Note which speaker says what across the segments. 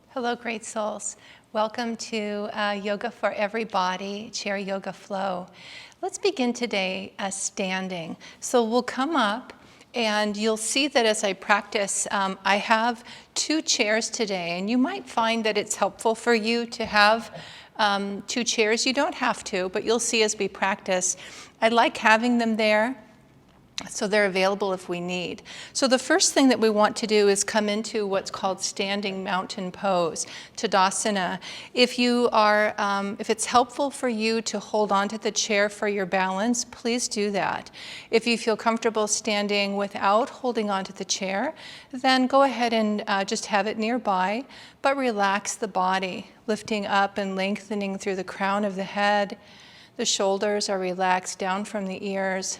Speaker 1: Hello, great souls. Welcome to Yoga for Everybody, Chair Yoga Flow. Let's begin today standing. So we'll come up and you'll see that as I practice, I have 2 chairs today, and you might find that it's helpful for you to have 2 chairs. You don't have to, but you'll see as we practice. I like having them there, so they're available if we need. So the first thing that we want to do is come into what's called standing mountain pose, Tadasana. If it's helpful for you to hold onto the chair for your balance, please do that. If you feel comfortable standing without holding onto the chair, then go ahead and just have it nearby, but relax the body, lifting up and lengthening through the crown of the head. The shoulders are relaxed down from the ears.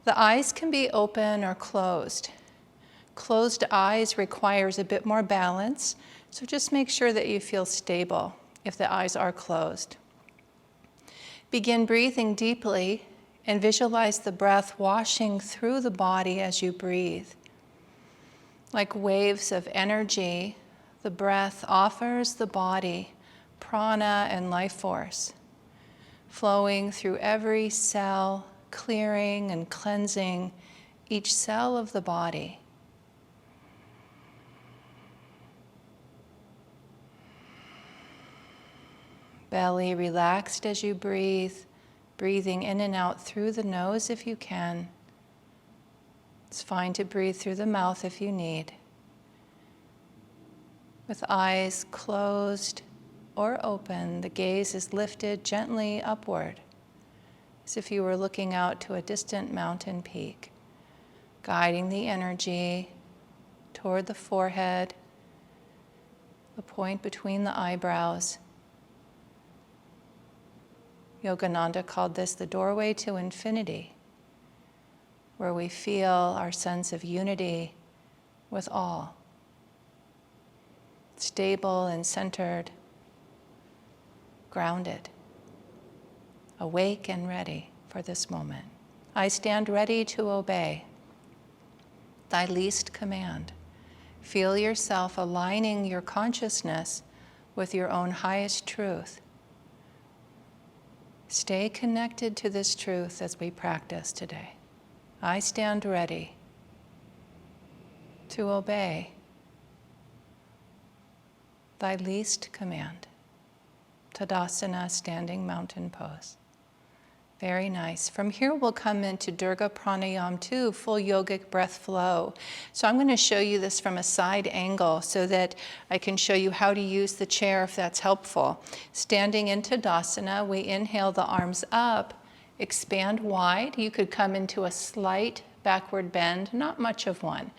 Speaker 1: The eyes can be open or closed. Closed eyes requires a bit more balance, so just make sure that you feel stable if the eyes are closed. Begin breathing deeply and visualize the breath washing through the body as you breathe. Like waves of energy, the breath offers the body prana and life force, flowing through every cell, clearing and cleansing each cell of the body. Belly relaxed as you breathe, breathing in and out through the nose if you can. It's fine to breathe through the mouth if you need. With eyes closed or open, the gaze is lifted gently upward, as if you were looking out to a distant mountain peak, guiding the energy toward the forehead, the point between the eyebrows. Yogananda called this the doorway to infinity, where we feel our sense of unity with all, stable and centered, grounded, awake and ready for this moment. I stand ready to obey thy least command. Feel yourself aligning your consciousness with your own highest truth. Stay connected to this truth as we practice today. I stand ready to obey thy least command. Tadasana, standing mountain pose. Very nice. From here we'll come into Durga Pranayam 2, full yogic breath flow. So I'm going to show you this from a side angle so that I can show you how to use the chair if that's helpful. Standing in Tadasana, we inhale the arms up, expand wide. You could come into a slight backward bend, not much of one.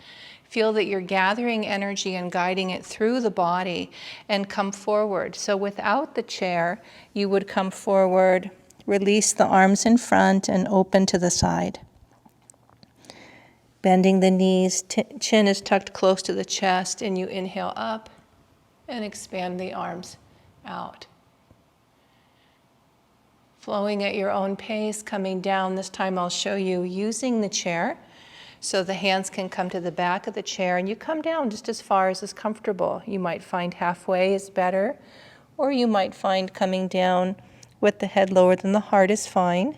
Speaker 1: Feel that you're gathering energy and guiding it through the body and come forward. So without the chair, you would come forward, release the arms in front and open to the side. Bending the knees, chin is tucked close to the chest, and you inhale up and expand the arms out. Flowing at your own pace, coming down. This time I'll show you using the chair. So the hands can come to the back of the chair, and you come down just as far as is comfortable. You might find halfway is better, or you might find coming down with the head lower than the heart is fine.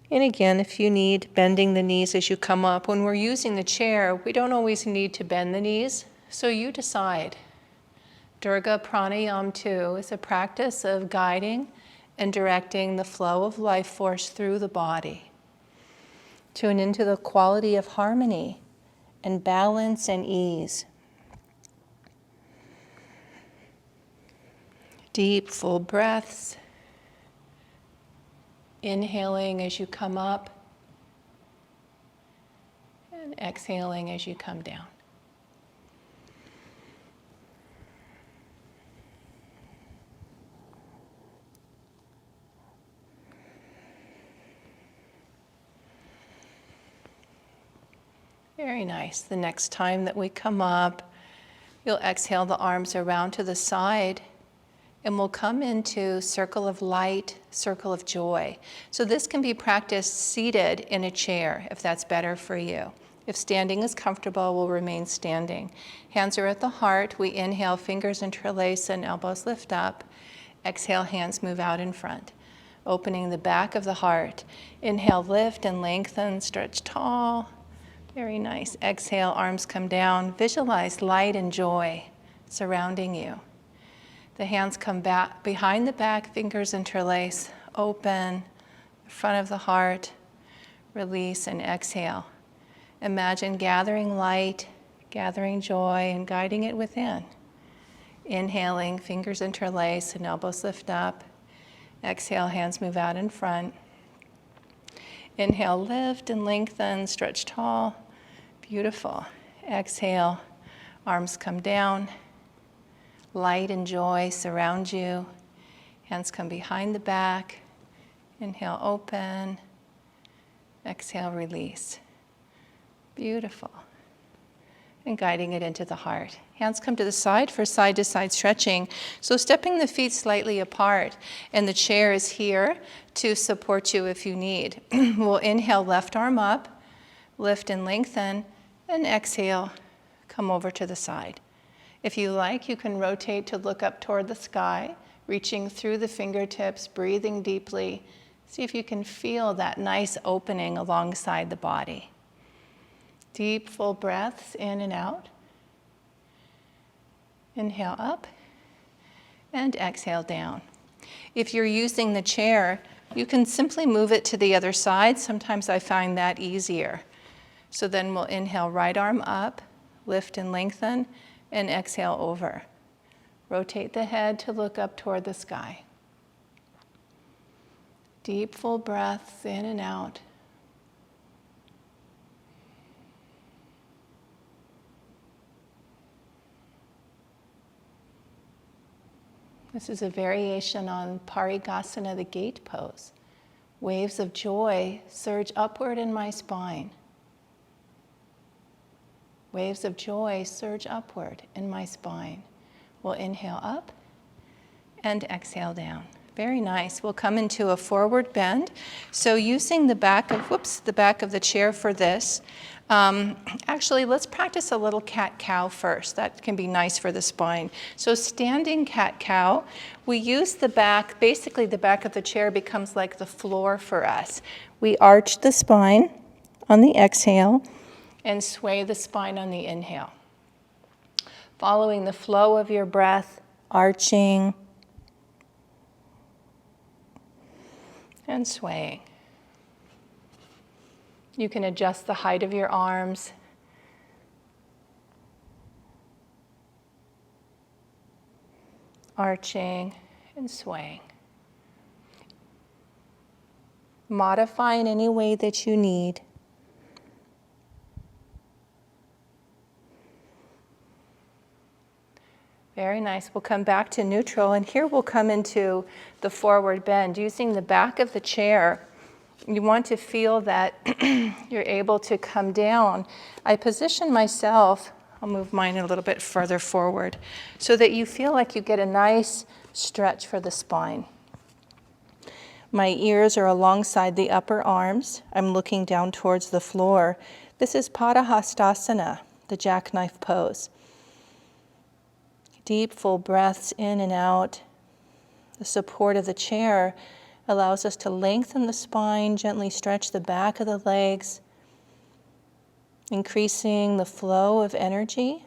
Speaker 1: And again, if you need, bending the knees as you come up. When we're using the chair, we don't always need to bend the knees, so you decide. Durga Pranayam 2 is a practice of guiding and directing the flow of life force through the body. Tune into the quality of harmony and balance and ease. Deep, full breaths. Inhaling as you come up and exhaling as you come down. Very nice. The next time that we come up, you'll exhale the arms around to the side, and we'll come into circle of light, circle of joy. So this can be practiced seated in a chair if that's better for you. If standing is comfortable, we'll remain standing. Hands are at the heart. We inhale, fingers interlace and elbows lift up. Exhale, hands move out in front, opening the back of the heart. Inhale, lift and lengthen, stretch tall. Very nice. Exhale, arms come down. Visualize light and joy surrounding you. The hands come back behind the back, fingers interlace, open, front of the heart, release and exhale. Imagine gathering light, gathering joy, and guiding it within. Inhaling, fingers interlace and elbows lift up. Exhale, hands move out in front. Inhale, lift and lengthen, stretch tall. Beautiful. Exhale, arms come down. Light and joy surround you. Hands come behind the back. Inhale, open. Exhale, release. Beautiful. And guiding it into the heart. Hands come to the side for side-to-side stretching. So stepping the feet slightly apart, and the chair is here to support you if you need. We'll inhale, left arm up, lift and lengthen, and exhale, come over to the side. If you like, you can rotate to look up toward the sky, reaching through the fingertips, breathing deeply. See if you can feel that nice opening alongside the body. Deep, full breaths in and out. Inhale up and exhale down. If you're using the chair, you can simply move it to the other side. Sometimes I find that easier. So then we'll inhale, right arm up, lift and lengthen, and exhale over. Rotate the head to look up toward the sky. Deep, full breaths in and out. This is a variation on Parigasana, the gate pose. Waves of joy surge upward in my spine. Waves of joy surge upward in my spine. We'll inhale up and exhale down. Very nice. We'll come into a forward bend. So using the back of the chair for this. Actually, let's practice a little cat-cow first. That can be nice for the spine. So standing cat-cow, we use the back, basically the back of the chair becomes like the floor for us. We arch the spine on the exhale and sway the spine on the inhale. Following the flow of your breath, arching and swaying. You can adjust the height of your arms. Arching and swaying. Modify in any way that you need. Very nice. We'll come back to neutral, and here we'll come into the forward bend. Using the back of the chair, you want to feel that you're able to come down. I position myself, I'll move mine a little bit further forward, so that you feel like you get a nice stretch for the spine. My ears are alongside the upper arms. I'm looking down towards the floor. This is Padahastasana, the jackknife pose. Deep, full breaths in and out. The support of the chair allows us to lengthen the spine, gently stretch the back of the legs, increasing the flow of energy,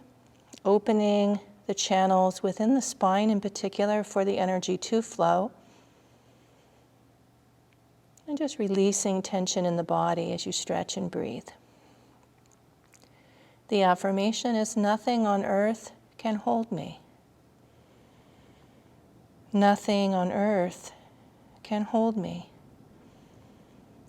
Speaker 1: opening the channels within the spine in particular for the energy to flow, and just releasing tension in the body as you stretch and breathe. The affirmation is, nothing on earth can hold me. Nothing on earth can hold me.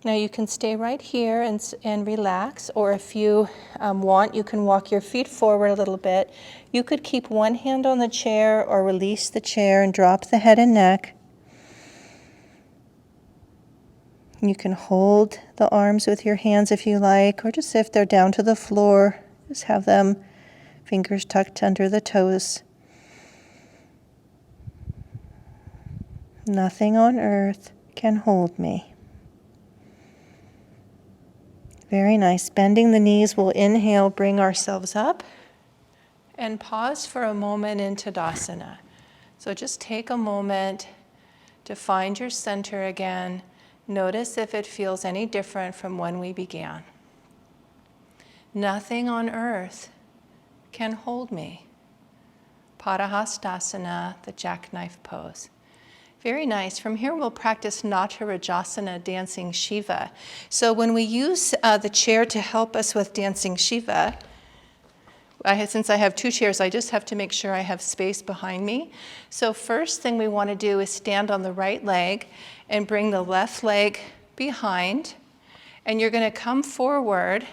Speaker 1: Now you can stay right here and relax, or if you want, you can walk your feet forward a little bit. You could keep one hand on the chair or release the chair and drop the head and neck. You can hold the arms with your hands if you like, or just if they're down to the floor, just have them, fingers tucked under the toes. Nothing on earth can hold me. Very nice. Bending the knees, we'll inhale, bring ourselves up, and pause for a moment in Tadasana. So just take a moment to find your center again. Notice if it feels any different from when we began. Nothing on earth can hold me. Padahastasana, the jackknife pose. Very nice. From here, we'll practice Natarajasana, dancing Shiva. So when we use the chair to help us with dancing Shiva, since I have two chairs, I just have to make sure I have space behind me. So first thing we want to do is stand on the right leg and bring the left leg behind. And you're going to come forward,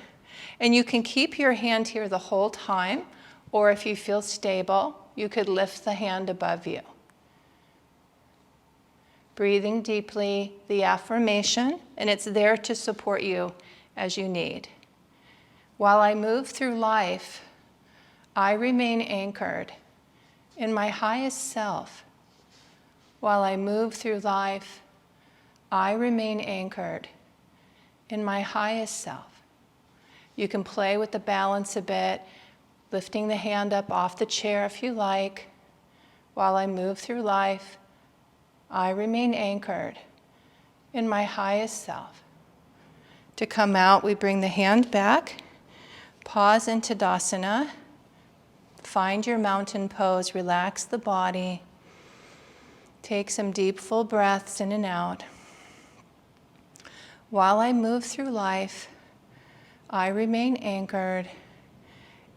Speaker 1: and you can keep your hand here the whole time, or if you feel stable, you could lift the hand above you. Breathing deeply, the affirmation, and it's there to support you as you need. While I move through life, I remain anchored in my highest self. While I move through life, I remain anchored in my highest self. You can play with the balance a bit, lifting the hand up off the chair if you like. While I move through life, I remain anchored in my highest self. To come out, we bring the hand back, pause in Tadasana, find your mountain pose, relax the body, take some deep full breaths in and out. While I move through life, I remain anchored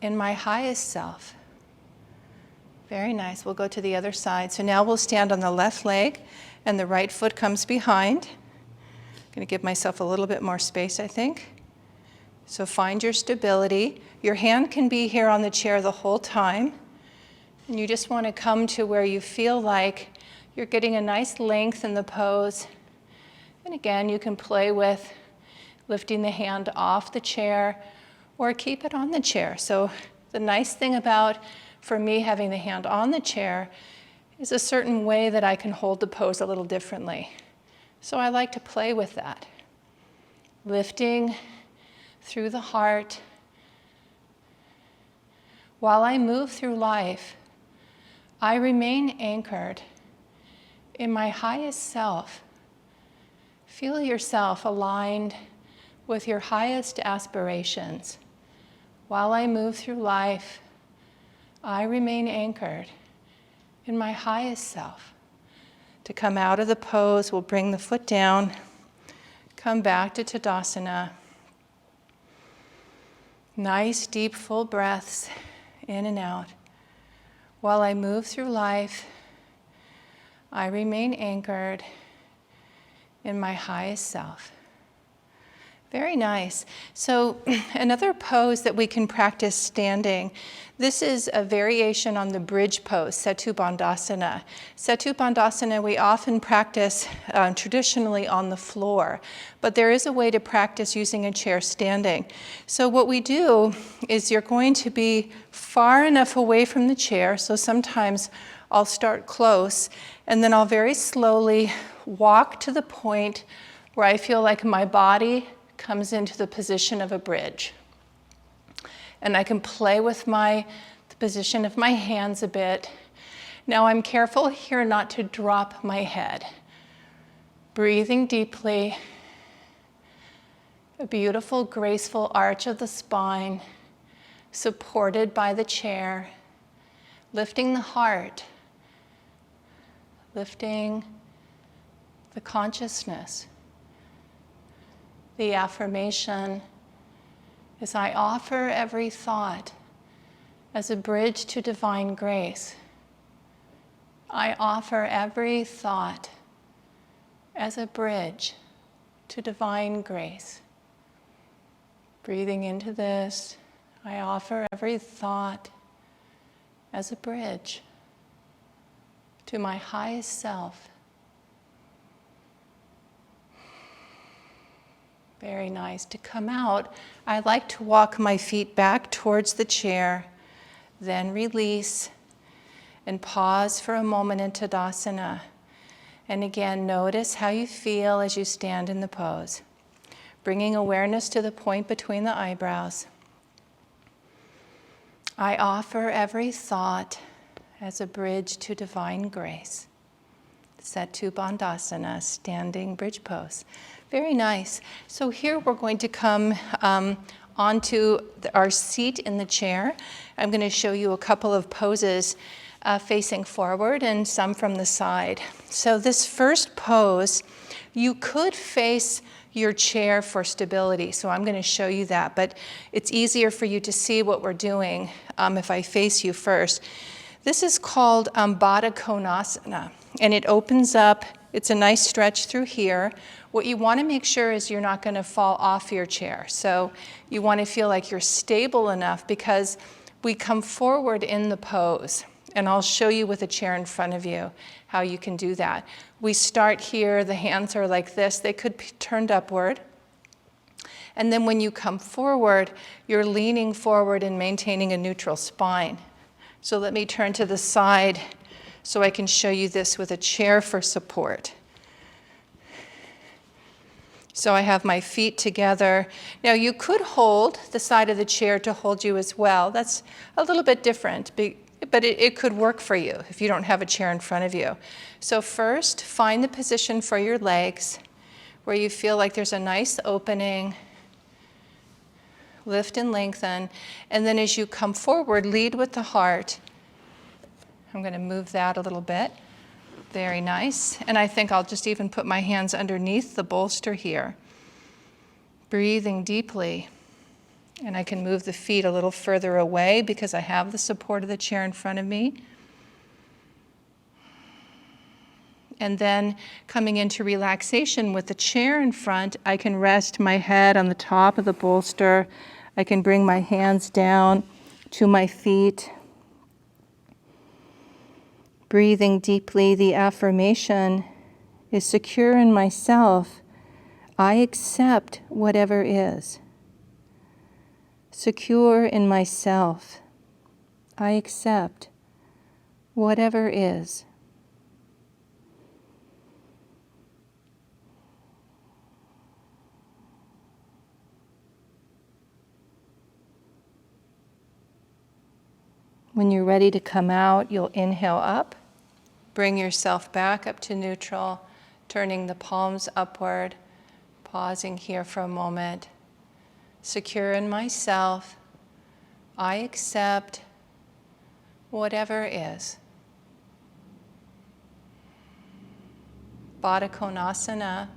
Speaker 1: in my highest self. Very nice. We'll go to the other side. So now we'll stand on the left leg and the right foot comes behind. I'm going to give myself a little bit more space, I think. So find your stability. Your hand can be here on the chair the whole time. And you just want to come to where you feel like you're getting a nice length in the pose. And again, you can play with lifting the hand off the chair or keep it on the chair. So the nice thing about, for me, having the hand on the chair is a certain way that I can hold the pose a little differently. So I like to play with that. Lifting through the heart. While I move through life, I remain anchored in my highest self. Feel yourself aligned with your highest aspirations. While I move through life, I remain anchored in my highest self. To come out of the pose, we'll bring the foot down, come back to Tadasana. Nice, deep, full breaths in and out. While I move through life, I remain anchored in my highest self. Very nice. So another pose that we can practice standing, this is a variation on the bridge pose, Setu Bandhasana. Setu Bandhasana we often practice traditionally on the floor, but there is a way to practice using a chair standing. So what we do is you're going to be far enough away from the chair, so sometimes I'll start close, and then I'll very slowly walk to the point where I feel like my body comes into the position of a bridge. And I can play with the position of my hands a bit. Now I'm careful here not to drop my head. Breathing deeply. A beautiful, graceful arch of the spine, supported by the chair. Lifting the heart. Lifting the consciousness. The affirmation is I offer every thought as a bridge to divine grace. I offer every thought as a bridge to divine grace. Breathing into this, I offer every thought as a bridge to my highest self. Very nice. To come out, I like to walk my feet back towards the chair, then release and pause for a moment in Tadasana. And again, notice how you feel as you stand in the pose. bringing awareness to the point between the eyebrows. I offer every thought as a bridge to divine grace. Setu Bandhasana, standing bridge pose. Very nice. So here we're going to come onto our seat in the chair. I'm going to show you a couple of poses facing forward and some from the side. So this first pose, you could face your chair for stability. So I'm going to show you that, but it's easier for you to see what we're doing if I face you first. This is called Baddha Konasana, and it opens up. It's a nice stretch through here. What you want to make sure is you're not going to fall off your chair. So you want to feel like you're stable enough because we come forward in the pose. And I'll show you with a chair in front of you how you can do that. We start here, the hands are like this. They could be turned upward. And then when you come forward, you're leaning forward and maintaining a neutral spine. So let me turn to the side so I can show you this with a chair for support. So I have my feet together. Now you could hold the side of the chair to hold you as well. That's a little bit different, but it could work for you if you don't have a chair in front of you. So first, find the position for your legs where you feel like there's a nice opening. Lift and lengthen. And then as you come forward, lead with the heart. I'm going to move that a little bit. Very nice. And I think I'll just even put my hands underneath the bolster here. Breathing deeply. And I can move the feet a little further away because I have the support of the chair in front of me. And then coming into relaxation with the chair in front, I can rest my head on the top of the bolster. I can bring my hands down to my feet. Breathing deeply, the affirmation is secure in myself. I accept whatever is. Secure in myself. I accept whatever is. When you're ready to come out, you'll inhale up, bring yourself back up to neutral, turning the palms upward, pausing here for a moment. Secure in myself, I accept whatever is. Baddha Konasana,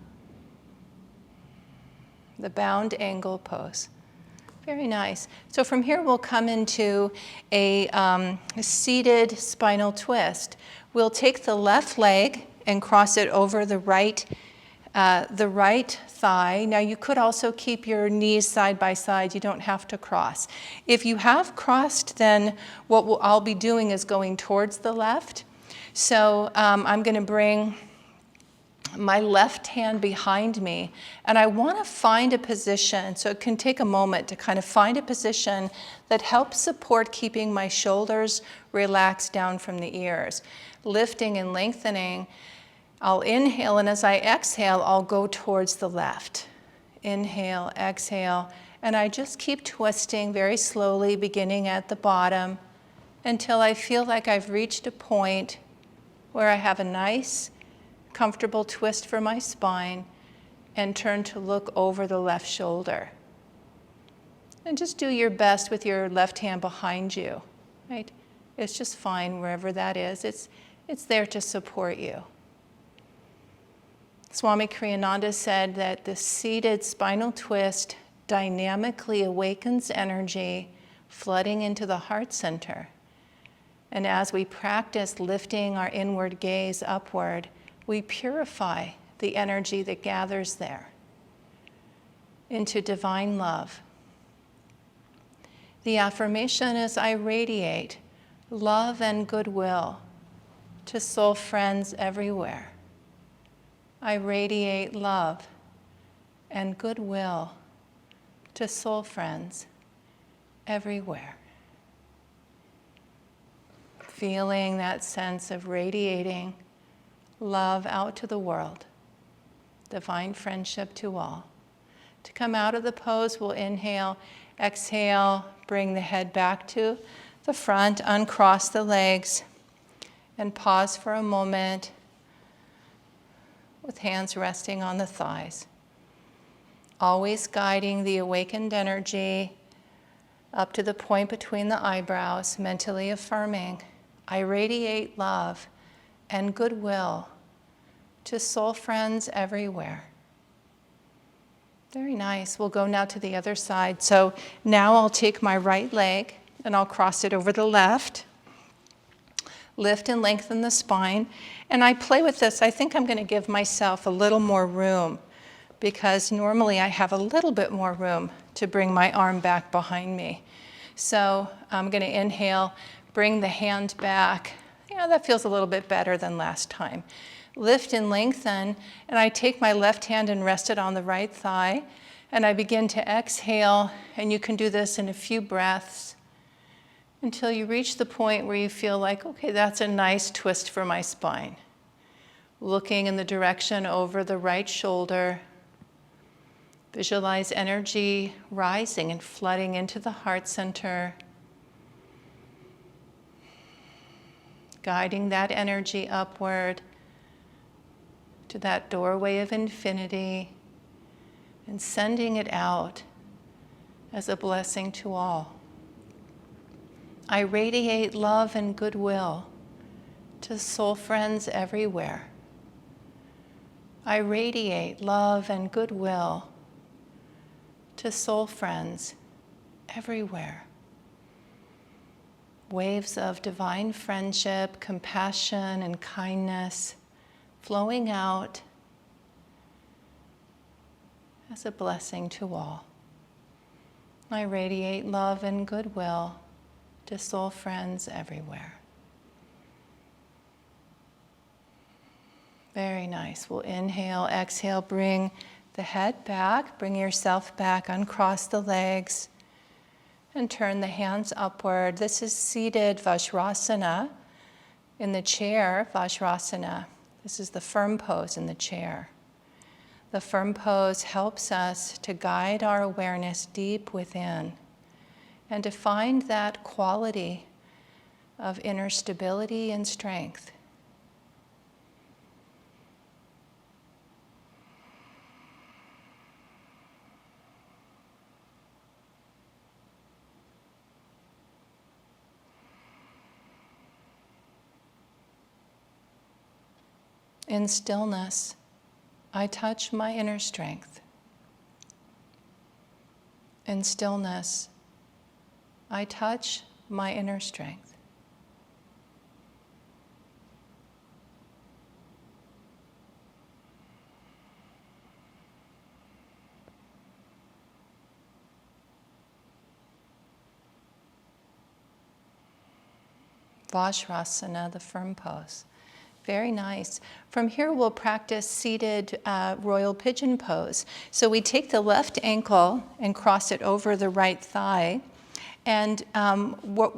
Speaker 1: the bound angle pose. Very nice. So from here we'll come into a seated spinal twist. We'll take the left leg and cross it over the right thigh. Now you could also keep your knees side by side. You don't have to cross. If you have crossed, then what I'll be doing is going towards the left. So I'm going to bring my left hand behind me, and I want to find a position, so it can take a moment to kind of find a position that helps support keeping my shoulders relaxed down from the ears. Lifting and lengthening, I'll inhale, and as I exhale, I'll go towards the left. Inhale, exhale, and I just keep twisting very slowly, beginning at the bottom, until I feel like I've reached a point where I have a nice, comfortable twist for my spine and turn to look over the left shoulder. And just do your best with your left hand behind you, right? It's just fine wherever that is. It's there to support you. Swami Kriyananda said that the seated spinal twist dynamically awakens energy flooding into the heart center. And as we practice lifting our inward gaze upward, we purify the energy that gathers there into divine love. The affirmation is, I radiate love and goodwill to soul friends everywhere. I radiate love and goodwill to soul friends everywhere. Feeling that sense of radiating love out to the world, divine friendship to all. To come out of the pose, we'll inhale, exhale, bring the head back to the front, uncross the legs, and pause for a moment with hands resting on the thighs. Always guiding the awakened energy up to the point between the eyebrows, mentally affirming, I radiate love and goodwill to soul friends everywhere. Very nice. We'll go now to the other side. So now I'll take my right leg and I'll cross it over the left. Lift and lengthen the spine. And I play with this. I think I'm going to give myself a little more room because normally I have a little bit more room to bring my arm back behind me. So I'm going to inhale, bring the hand back. Yeah, that feels a little bit better than last time. Lift and lengthen, and I take my left hand and rest it on the right thigh, and I begin to exhale, and you can do this in a few breaths until you reach the point where you feel like, okay, that's a nice twist for my spine. Looking in the direction over the right shoulder. Visualize energy rising and flooding into the heart center. Guiding that energy upward to that doorway of infinity and sending it out as a blessing to all. I radiate love and goodwill to soul friends everywhere. I radiate love and goodwill to soul friends everywhere. Waves of divine friendship, compassion, and kindness flowing out as a blessing to all. I radiate love and goodwill to soul friends everywhere. Very nice. We'll inhale, exhale, bring the head back, bring yourself back, uncross the legs, and turn the hands upward. This is seated Vajrasana in the chair, Vajrasana. This is the firm pose in the chair. The firm pose helps us to guide our awareness deep within and to find that quality of inner stability and strength. In stillness, I touch my inner strength. In stillness, I touch my inner strength. Vajrasana, the firm pose. Very nice. From here, we'll practice seated royal pigeon pose. So we take the left ankle and cross it over the right thigh. And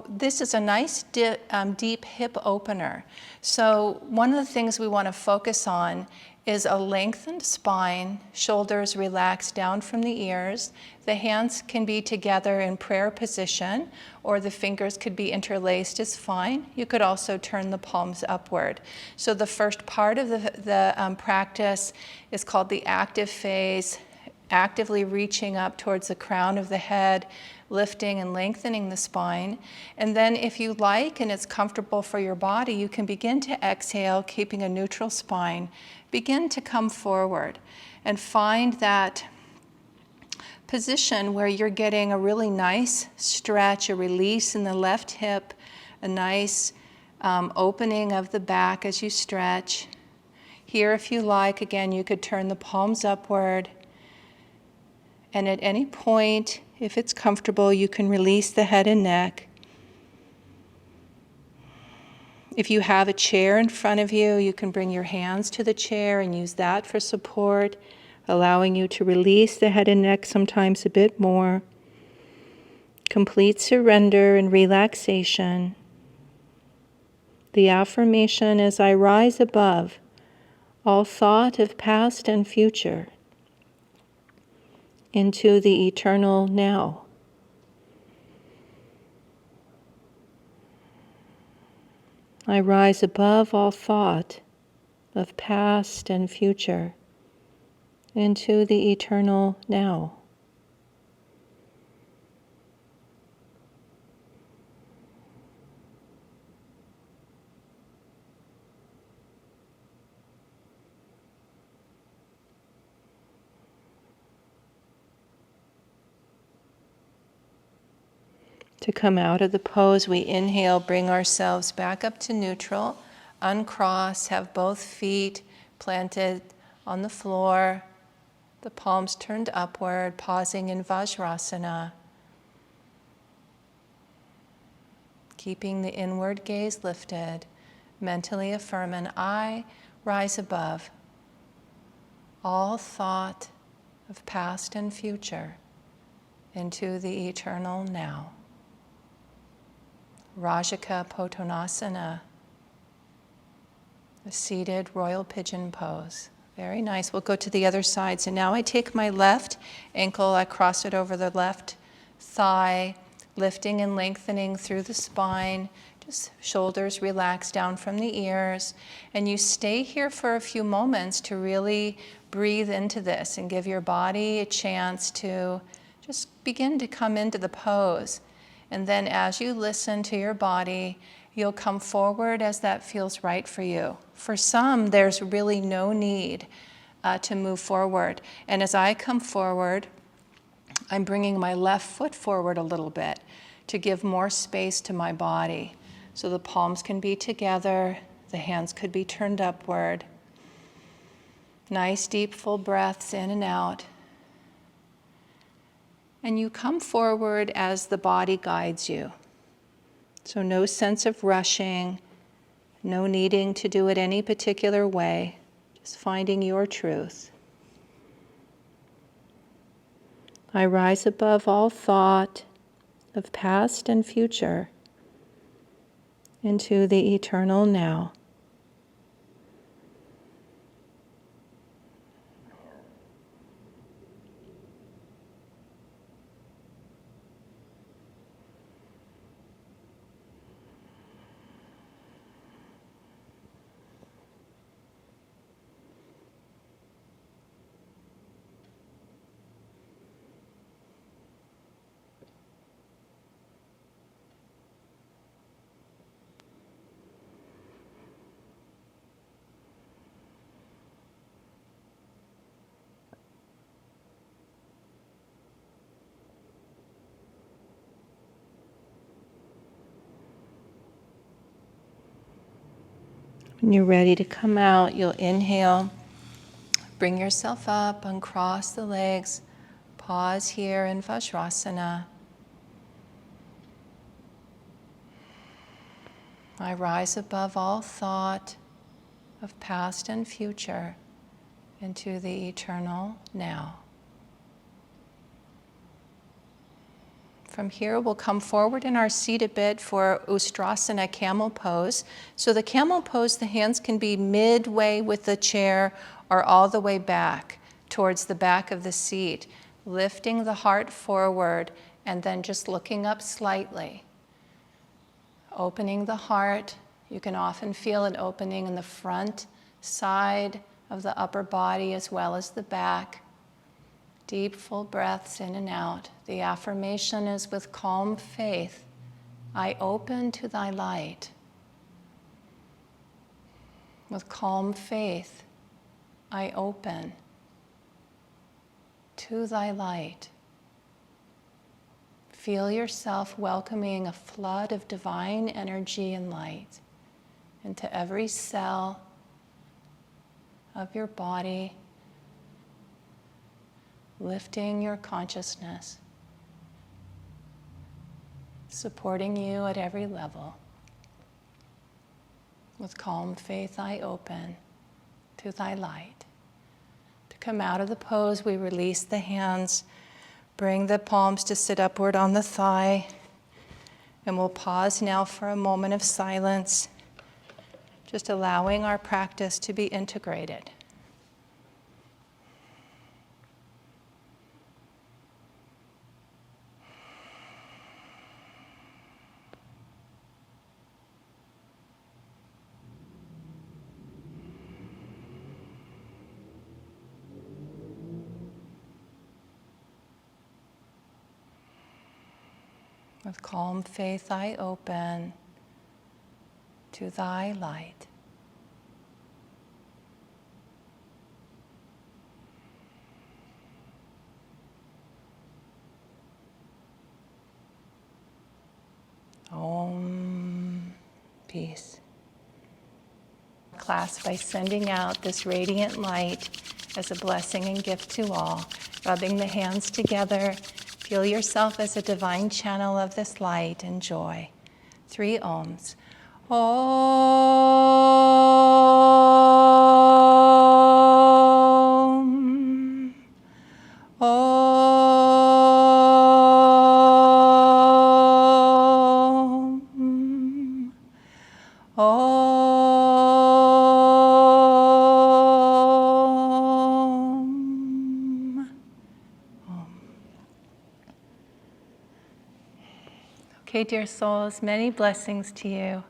Speaker 1: this is a nice deep hip opener. So one of the things we want to focus on is a lengthened spine, shoulders relaxed down from the ears. The hands can be together in prayer position, or the fingers could be interlaced is fine. You could also turn the palms upward. So the first part of the practice is called the active phase, actively reaching up towards the crown of the head, lifting and lengthening the spine. And then if you like and it's comfortable for your body, you can begin to exhale, keeping a neutral spine. Begin to come forward and find that position where you're getting a really nice stretch, a release in the left hip, a nice opening of the back as you stretch. Here, if you like, again, you could turn the palms upward. And at any point, if it's comfortable, you can release the head and neck. If you have a chair in front of you, you can bring your hands to the chair and use that for support, allowing you to release the head and neck sometimes a bit more. Complete surrender and relaxation. The affirmation is, I rise above all thought of past and future.
Speaker 2: into the eternal now. I rise above all thought of past and future into the eternal now. To come out of the pose, we inhale, bring ourselves back up to neutral, uncross, have both feet planted on the floor, the palms turned upward, pausing in Vajrasana, keeping the inward gaze lifted, mentally affirm, and I rise above all thought of past and future into the eternal now. Rajaka Pottanasana, the seated royal pigeon pose. Very nice. We'll go to the other side. So now I take my left ankle, I cross it over the left thigh, lifting and lengthening through the spine. Just shoulders relax down from the ears. And you stay here for a few moments to really breathe into this and give your body a chance to just begin to come into the pose. And then as you listen to your body, you'll come forward as that feels right for you. For some, there's really no need to move forward. And as I come forward, I'm bringing my left foot forward a little bit to give more space to my body. So the palms can be together, the hands could be turned upward. Nice, deep, full breaths in and out. And you come forward as the body guides you. So no sense of rushing, no needing to do it any particular way, just finding your truth. I rise above all thought of past and future into the eternal now. When you're ready to come out, you'll inhale, bring yourself up, uncross the legs, pause here in Vajrasana. I rise above all thought of past and future into the eternal now. From here, we'll come forward in our seat a bit for Ustrasana, camel pose. So the camel pose, the hands can be midway with the chair or all the way back towards the back of the seat, lifting the heart forward and then just looking up slightly. Opening the heart. You can often feel an opening in the front side of the upper body as well as the back. Deep, full breaths in and out. The affirmation is with calm faith, I open to thy light. With calm faith, I open to thy light. Feel yourself welcoming a flood of divine energy and light into every cell of your body, lifting your consciousness, supporting you at every level. With calm faith, I open to thy light. To come out of the pose, we release the hands, bring the palms to sit upward on the thigh, and we'll pause now for a moment of silence, just allowing our practice to be integrated. With calm faith I open to thy light. Om. Peace. Class by sending out this radiant light as a blessing and gift to all, rubbing the hands together. Feel yourself as a divine channel of this light and joy. 3 ohms. Om. Om. Om. Okay, dear souls, many blessings to you.